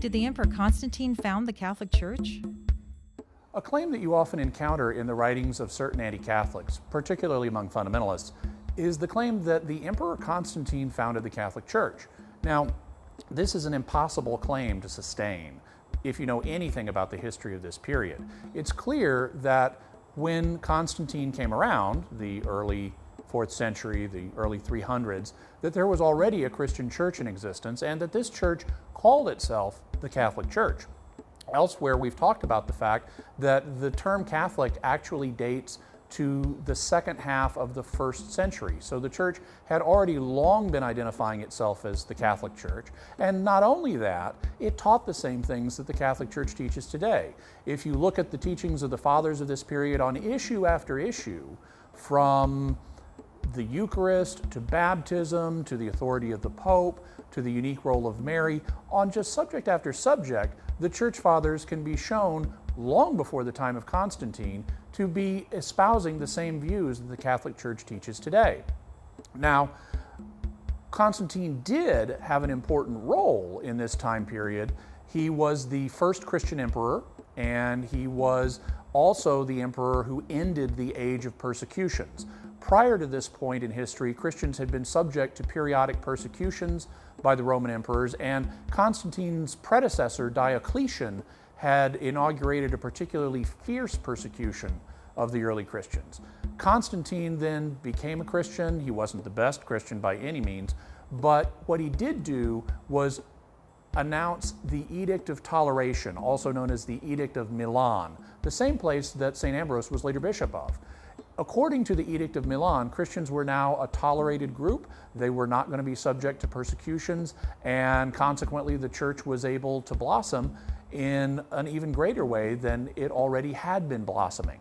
Did the Emperor Constantine found the Catholic Church? A claim that you often encounter in the writings of certain anti-Catholics, particularly among fundamentalists, is the claim that the Emperor Constantine founded the Catholic Church. Now, this is an impossible claim to sustain if you know anything about the history of this period. It's clear that when Constantine came around, the early 4th century, the early 300s, that there was already a Christian church in existence and that this church called itself the Catholic Church. Elsewhere, we've talked about the fact that the term Catholic actually dates to the second half of the 1st century. So the church had already long been identifying itself as the Catholic Church. And not only that, it taught the same things that the Catholic Church teaches today. If you look at the teachings of the fathers of this period on issue after issue, from the Eucharist to baptism to the authority of the Pope to the unique role of Mary, on just subject after subject, the Church Fathers can be shown long before the time of Constantine to be espousing the same views that the Catholic Church teaches today. Now, Constantine did have an important role in this time period. He was the first Christian emperor, and he was also the emperor who ended the age of persecutions. Prior to this point in history, Christians had been subject to periodic persecutions by the Roman emperors, and Constantine's predecessor, Diocletian, had inaugurated a particularly fierce persecution of the early Christians. Constantine then became a Christian. He wasn't the best Christian by any means, but what he did do was announce the Edict of Toleration, also known as the Edict of Milan, the same place that St. Ambrose was later bishop of. According to the Edict of Milan, Christians were now a tolerated group. They were not going to be subject to persecutions, and consequently the church was able to blossom in an even greater way than it already had been blossoming.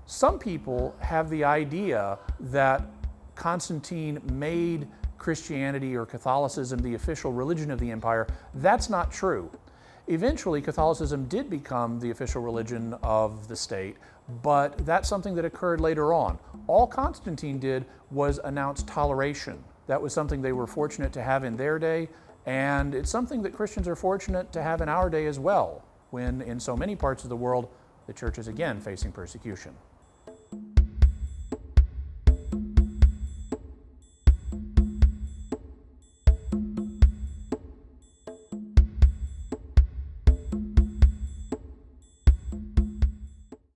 Some people have the idea that Constantine made Christianity or Catholicism the official religion of the empire. That's not true. Eventually, Catholicism did become the official religion of the state, but that's something that occurred later on. All Constantine did was announce toleration. That was something they were fortunate to have in their day, and it's something that Christians are fortunate to have in our day as well, when in so many parts of the world the church is again facing persecution.